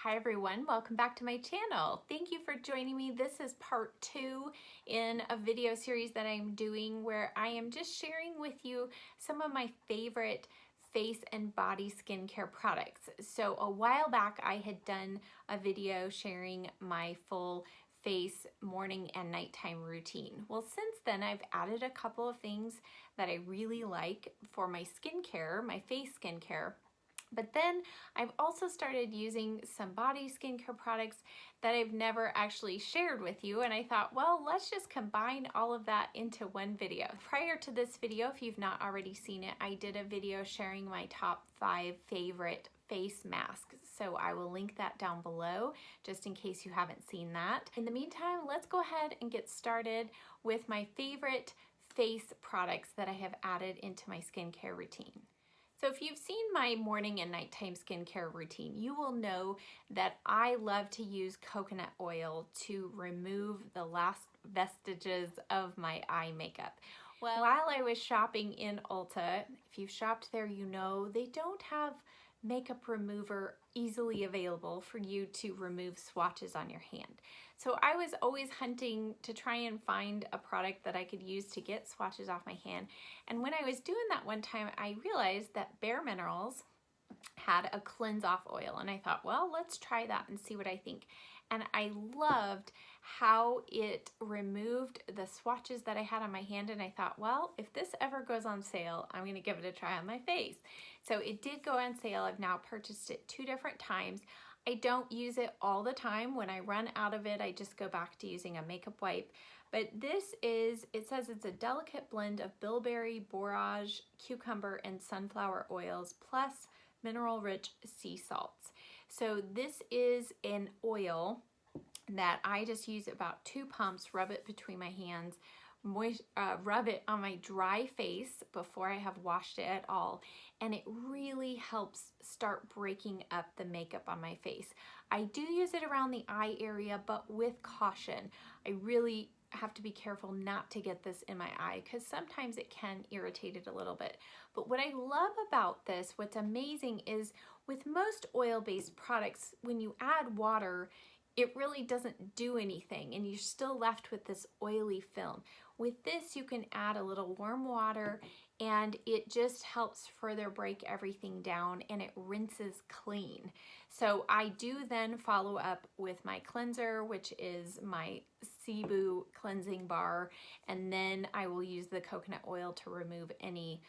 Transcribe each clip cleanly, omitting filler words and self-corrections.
Hi everyone, welcome back to my channel. Thank you for joining me. This is part 2 in a video series that I'm doing where I am just sharing with you some of my favorite face and body skincare products. So a while back I had done a video sharing my full face morning and nighttime routine. Well, since then I've added a couple of things that I really like for my skincare, my face skincare. But then I've also started using some body skincare products that I've never actually shared with you, and I thought, well, let's just combine all of that into one video. Prior to this video, if you've not already seen it, I did a video sharing my top 5 favorite face masks, so I will link that down below just in case you haven't seen that. In the meantime, let's go ahead and get started with my favorite face products that I have added into my skincare routine. So if you've seen my morning and nighttime skincare routine, you will know that I love to use coconut oil to remove the last vestiges of my eye makeup. Well, while I was shopping in Ulta, if you've shopped there, you know they don't have makeup remover easily available for you to remove swatches on your hand. So I was always hunting to try and find a product that I could use to get swatches off my hand. And when I was doing that one time, I realized that Bare Minerals had a cleanse off oil, and I thought, well, let's try that and see what I think. And I loved how it removed the swatches that I had on my hand, and I thought, well, if this ever goes on sale, I'm gonna give it a try on my face. So it did go on sale. I've now purchased it 2 different times. I don't use it all the time. When I run out of it, I just go back to using a makeup wipe. But this is, it says it's a delicate blend of bilberry, borage, cucumber, and sunflower oils, plus mineral-rich sea salts. So this is an oil that I just use about 2 pumps, rub it between my hands, rub it on my dry face before I have washed it at all, and it really helps start breaking up the makeup on my face. I do use it around the eye area, but with caution. I really have to be careful not to get this in my eye because sometimes it can irritate it a little bit. But what I love about this, what's amazing, is with most oil-based products, when you add water, it really doesn't do anything and you're still left with this oily film. With this, you can add a little warm water and it just helps further break everything down and it rinses clean. So I do then follow up with my cleanser, which is my Cebu cleansing bar, and then I will use the coconut oil to remove any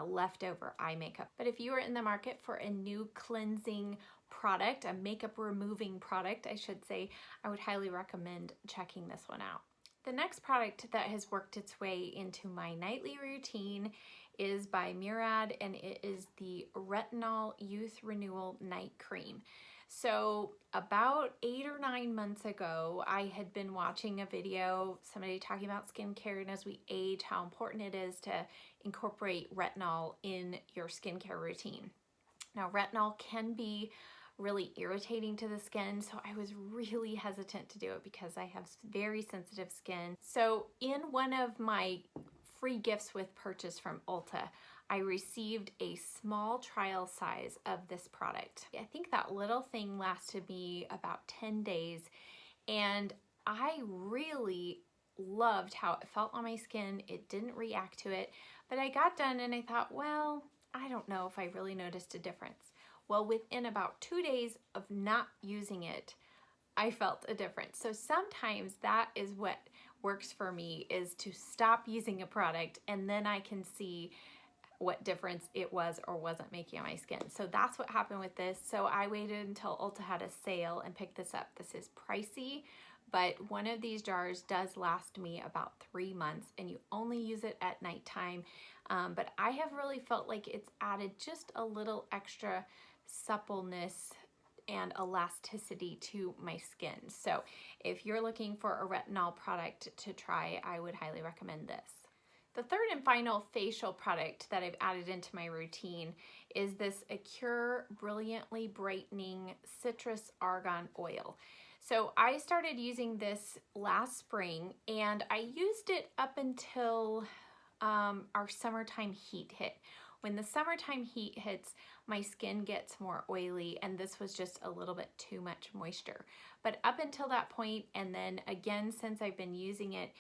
leftover eye makeup. But if you are in the market for a new cleansing product, a makeup removing product, I should say, I would highly recommend checking this one out. The next product that has worked its way into my nightly routine is by Murad, and it is the Retinol Youth Renewal Night Cream. So about 8 or 9 months ago, I had been watching a video, somebody talking about skincare and as we age, how important it is to incorporate retinol in your skincare routine. Now, retinol can be really irritating to the skin, so I was really hesitant to do it because I have very sensitive skin. So in one of my free gifts with purchase from Ulta, I received a small trial size of this product. I think that little thing lasted me about 10 days, and I really loved how it felt on my skin. It didn't react to it, but I got done and I thought, well, I don't know if I really noticed a difference. Well, within about 2 days of not using it, I felt a difference. So sometimes that is what works for me, is to stop using a product and then I can see what difference it was or wasn't making on my skin. So that's what happened with this. So I waited until Ulta had a sale and picked this up. This is pricey, but one of these jars does last me about 3 months and you only use it at nighttime. But I have really felt like it's added just a little extra suppleness and elasticity to my skin. So if you're looking for a retinol product to try, I would highly recommend this. The third and final facial product that I've added into my routine is this Acure Brilliantly Brightening Citrus Argan Oil. So I started using this last spring and I used it up until our summertime heat hit. when the summertime heat hits, my skin gets more oily, and this was just a little bit too much moisture. But up until that point, and then again since I've been using it,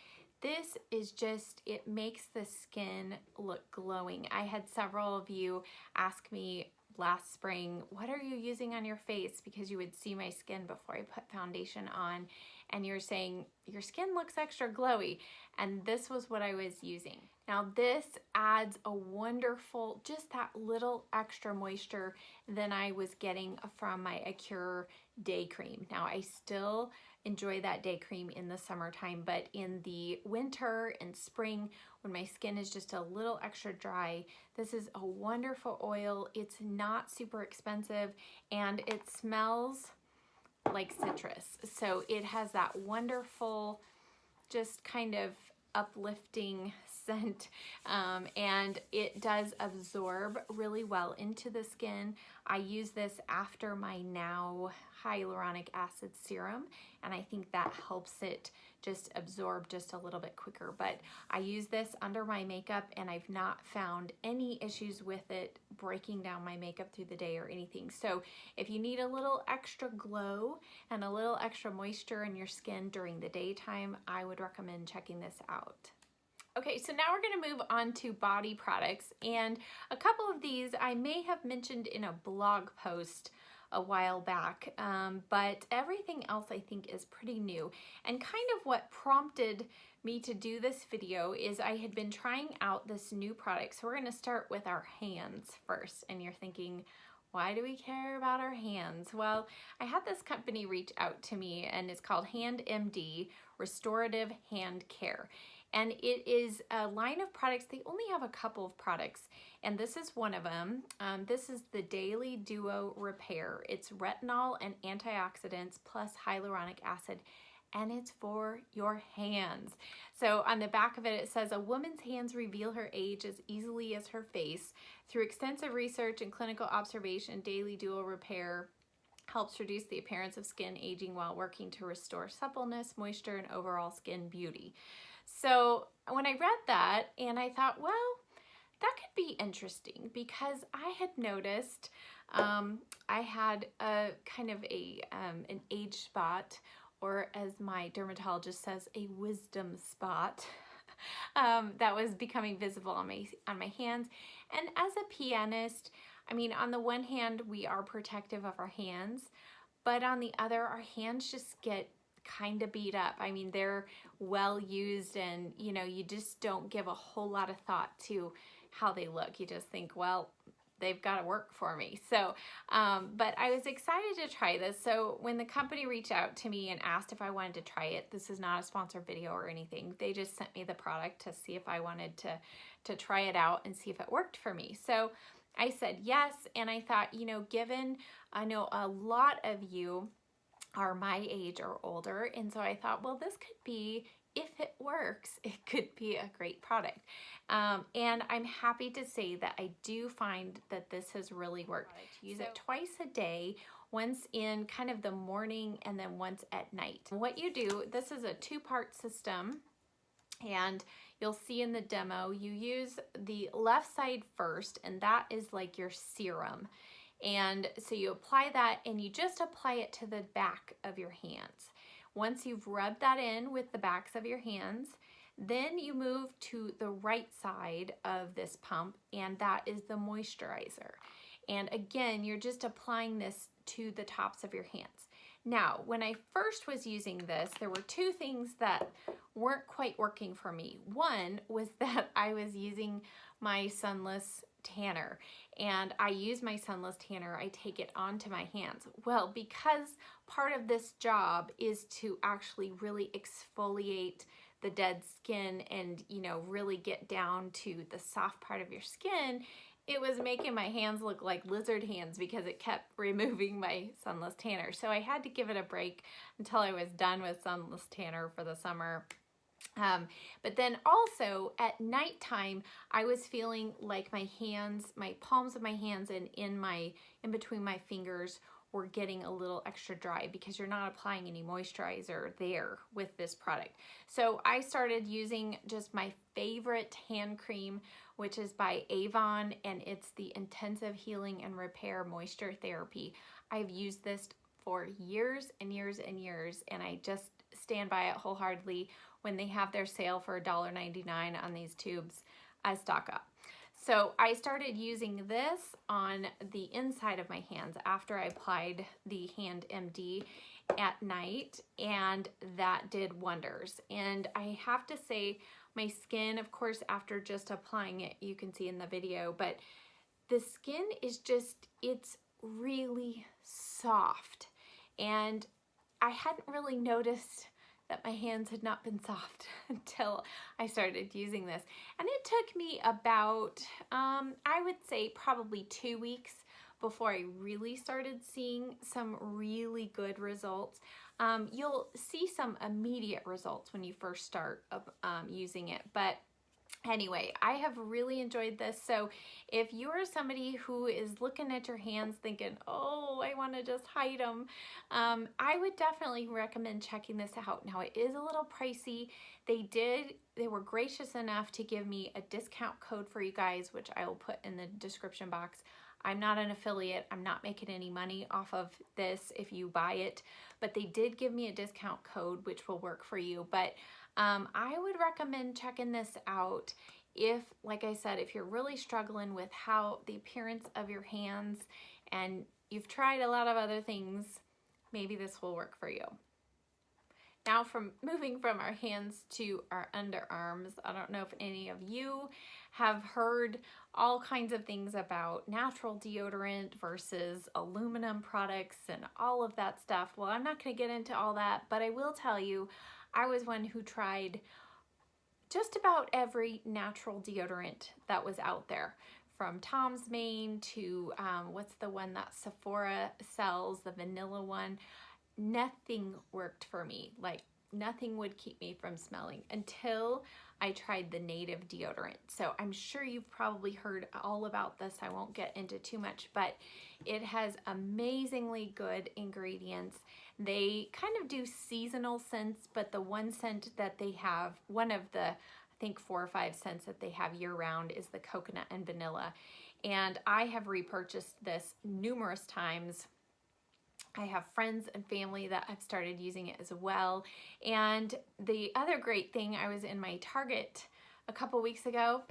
this is just, it makes the skin look glowing. I had several of you ask me last spring, what are you using on your face? Because you would see my skin before I put foundation on, and you're saying, your skin looks extra glowy. And this was what I was using. Now this adds a wonderful, just that little extra moisture than I was getting from my Acure day cream. Now I still enjoy that day cream in the summertime, but in the winter and spring, when my skin is just a little extra dry, this is a wonderful oil. It's not super expensive, and it smells like citrus. So it has that wonderful, just kind of uplifting scent, and it does absorb really well into the skin. I use this after my Now hyaluronic acid serum, and I think that helps it just absorb just a little bit quicker. But I use this under my makeup, and I've not found any issues with it breaking down my makeup through the day or anything. So if you need a little extra glow and a little extra moisture in your skin during the daytime, I would recommend checking this out. Okay, so now we're gonna move on to body products, and a couple of these I may have mentioned in a blog post a while back, but everything else I think is pretty new. And kind of what prompted me to do this video is I had been trying out this new product. So we're gonna start with our hands first, and you're thinking, why do we care about our hands? Well, I had this company reach out to me, and it's called HandMD Restorative Hand Care. And it is a line of products. They only have a couple of products, and this is one of them. This is the Daily Duo Repair. It's retinol and antioxidants plus hyaluronic acid, and it's for your hands. So on the back of it, it says, a woman's hands reveal her age as easily as her face. Through extensive research and clinical observation, Daily Duo Repair helps reduce the appearance of skin aging while working to restore suppleness, moisture, and overall skin beauty. So when I read that, and I thought, well, that could be interesting, because I had noticed I had a kind of an age spot, or as my dermatologist says, a wisdom spot that was becoming visible on my hands. And as a pianist, I mean, on the one hand, we are protective of our hands, but on the other, our hands just get kind of beat up. I mean, they're well used, and you know, you just don't give a whole lot of thought to how they look. You just think, well, they've got to work for me. So, but I was excited to try this. So when the company reached out to me and asked if I wanted to try it, this is not a sponsored video or anything. They just sent me the product to see if I wanted to try it out and see if it worked for me. So I said yes, and I thought, you know, given I know a lot of you are my age or older, and so I thought, well, this could be, if it works, it could be a great product. And I'm happy to say that I do find that this has really worked. Use it twice a day, once in kind of the morning and then once at night. What you do, this is a two-part system, and you'll see in the demo, you use the left side first, and that is like your serum. And so you apply that, and you just apply it to the back of your hands. Once you've rubbed that in with the backs of your hands, then you move to the right side of this pump, and that is the moisturizer. And again, you're just applying this to the tops of your hands. Now, when I first was using this, there were two things that weren't quite working for me. One was that I was using my sunless tanner, and I use my sunless tanner, I take it onto my hands. Well, because part of this job is to actually really exfoliate the dead skin and, you know, really get down to the soft part of your skin, it was making my hands look like lizard hands because it kept removing my sunless tanner. So I had to give it a break until I was done with sunless tanner for the summer. But then also at nighttime, I was feeling like my hands, my palms of my hands and in between my fingers were getting a little extra dry because you're not applying any moisturizer there with this product. So I started using just my favorite hand cream, which is by Avon, and it's the Intensive Healing and Repair Moisture Therapy. I've used this for years and years and years, and I just stand by it wholeheartedly. When they have their sale for $1.99 on these tubes, I stock up. So I started using this on the inside of my hands after I applied the Hand MD at night, and that did wonders. And I have to say, my skin, of course, after just applying it, you can see in the video, but the skin is just, it's really soft. And I hadn't really noticed that my hands had not been soft until I started using this. And it took me about, I would say probably 2 weeks before I really started seeing some really good results. You'll see some immediate results when you first start using it, but anyway, I have really enjoyed this. So if you're somebody who is looking at your hands thinking, oh, I want to just hide them, I would definitely recommend checking this out. Now, it is a little pricey. They were gracious enough to give me a discount code for you guys, which I will put in the description box. I'm not an affiliate. I'm not making any money off of this if you buy it, but they did give me a discount code, which will work for you. But I would recommend checking this out if, like I said, if you're really struggling with how the appearance of your hands and you've tried a lot of other things, maybe this will work for you. Now, moving from our hands to our underarms, I don't know if any of you have heard all kinds of things about natural deodorant versus aluminum products and all of that stuff. Well, I'm not going to get into all that, but I will tell you, I was one who tried just about every natural deodorant that was out there, from Tom's Mane to what's the one that Sephora sells, the vanilla one. Nothing worked for me. Like, nothing would keep me from smelling until I tried the native deodorant. So I'm sure you've probably heard all about this. I won't get into too much, but it has amazingly good ingredients. They kind of do seasonal scents, but the one scent that they have, one of the, I think 4 or 5 scents that they have year round is the coconut and vanilla. And I have repurchased this numerous times. I have friends and family that have started using it as well. And the other great thing, I was in my Target a couple weeks ago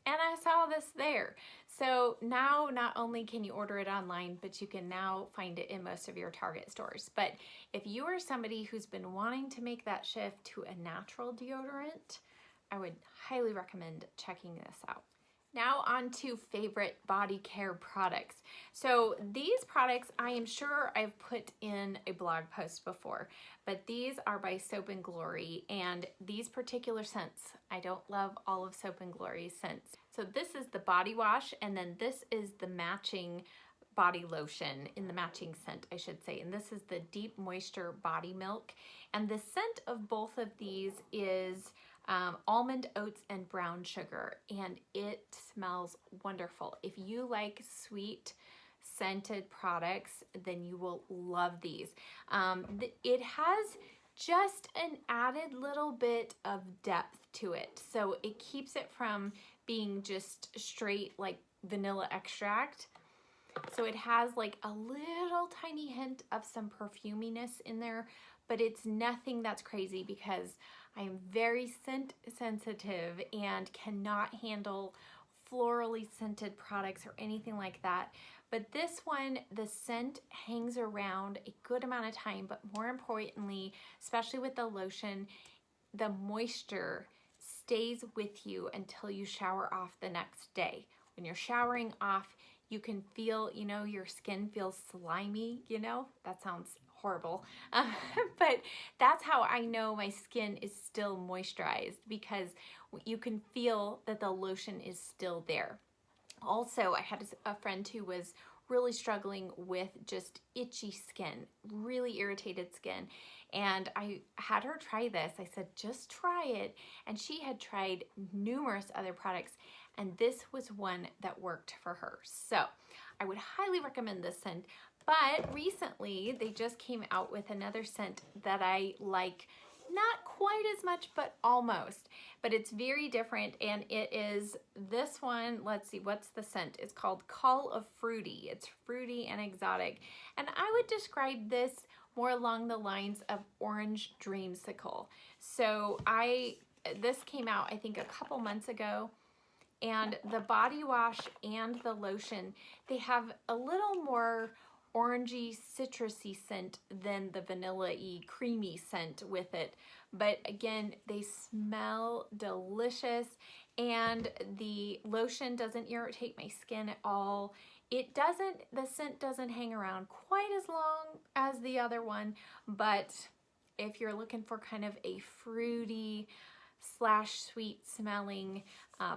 and I saw this there. So now not only can you order it online, but you can now find it in most of your Target stores. But if you are somebody who's been wanting to make that shift to a natural deodorant, I would highly recommend checking this out. Now on to favorite body care products. So these products, I am sure I've put in a blog post before, but these are by Soap & Glory, and these particular scents, I don't love all of Soap & Glory's scents. So this is the body wash, and then this is the matching body lotion in the matching scent, I should say. And this is the Deep Moisture Body Milk. And the scent of both of these is almond, oats, and brown sugar, and it smells wonderful. If you like sweet scented products, then you will love these. It has just an added little bit of depth to it, so it keeps it from being just straight like vanilla extract. So it has like a little tiny hint of some perfuminess in there, but it's nothing that's crazy because I am very scent sensitive and cannot handle florally scented products or anything like that. But this one, the scent hangs around a good amount of time, but more importantly, especially with the lotion, the moisture stays with you until you shower off the next day. When you're showering off, you can feel, you know, your skin feels slimy, you know, that sounds horrible. But that's how I know my skin is still moisturized, because you can feel that the lotion is still there. Also, I had a friend who was really struggling with just itchy skin, really irritated skin. And I had her try this. I said, just try it. And she had tried numerous other products, and this was one that worked for her. So I would highly recommend this scent. But recently, they just came out with another scent that I like, not quite as much, but almost. But it's very different, and it is this one. Let's see, what's the scent? It's called Call of Fruity. It's fruity and exotic. And I would describe this more along the lines of orange dreamsicle. So this came out, I think, a couple months ago. And the body wash and the lotion, they have a little more orangey, citrusy scent than the vanilla-y, creamy scent with it. But again, they smell delicious, and the lotion doesn't irritate my skin at all. The scent doesn't hang around quite as long as the other one, but if you're looking for kind of a fruity / sweet smelling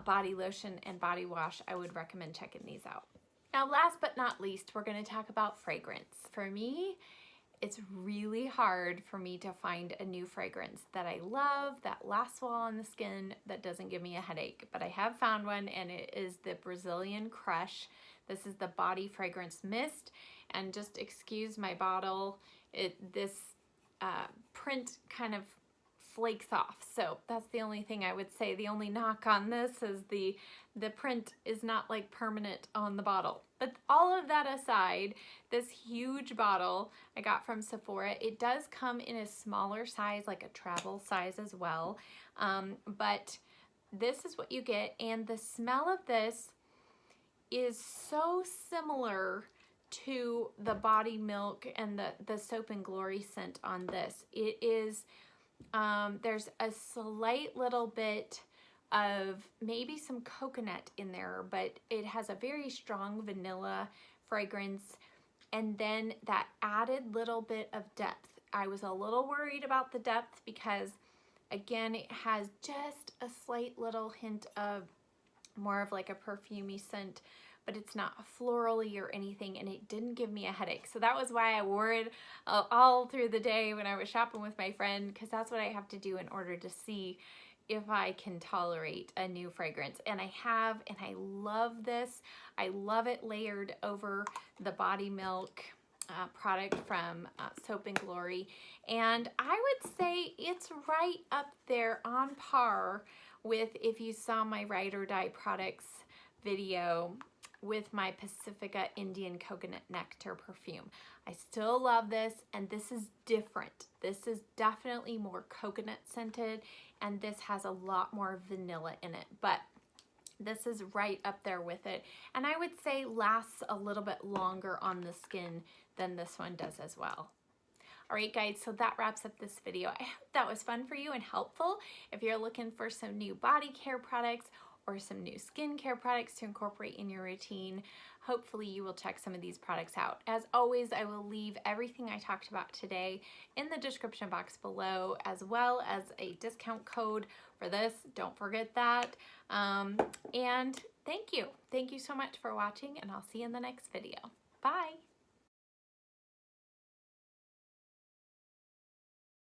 body lotion and body wash, I would recommend checking these out. Now, last but not least, we're going to talk about fragrance. For me, it's really hard for me to find a new fragrance that I love, that lasts well on the skin, that doesn't give me a headache. But I have found one, and it is the Brazilian Crush. This is the body fragrance mist, and just excuse my bottle. This print kind of flakes off, so that's the only thing I would say. The only knock on this is the print is not like permanent on the bottle. But all of that aside, this huge bottle I got from Sephora, it does come in a smaller size, like a travel size as well, but this is what you get, and the smell of this is so similar to the Body Milk and the Soap and Glory scent on this. It is there's a slight little bit of maybe some coconut in there, but it has a very strong vanilla fragrance, and then that added little bit of depth. I was a little worried about the depth because, again, it has just a slight little hint of more of like a perfumey scent, but it's not florally or anything, and it didn't give me a headache. So that was why I wore it all through the day when I was shopping with my friend, because that's what I have to do in order to see if I can tolerate a new fragrance. And I have, and I love this. I love it layered over the Body Milk product from Soap and Glory. And I would say it's right up there on par with, if you saw my Ride or Die products video, with my Pacifica Indian Coconut Nectar perfume. I still love this, and this is different. This is definitely more coconut scented, and this has a lot more vanilla in it, but this is right up there with it, and I would say lasts a little bit longer on the skin than this one does as well. All right, guys, so that wraps up this video. I hope that was fun for you and helpful. If you're looking for some new body care products or some new skincare products to incorporate in your routine, hopefully you will check some of these products out. As always, I will leave everything I talked about today in the description box below, as well as a discount code for this. Don't forget that. And thank you. Thank you so much for watching, and I'll see you in the next video. Bye.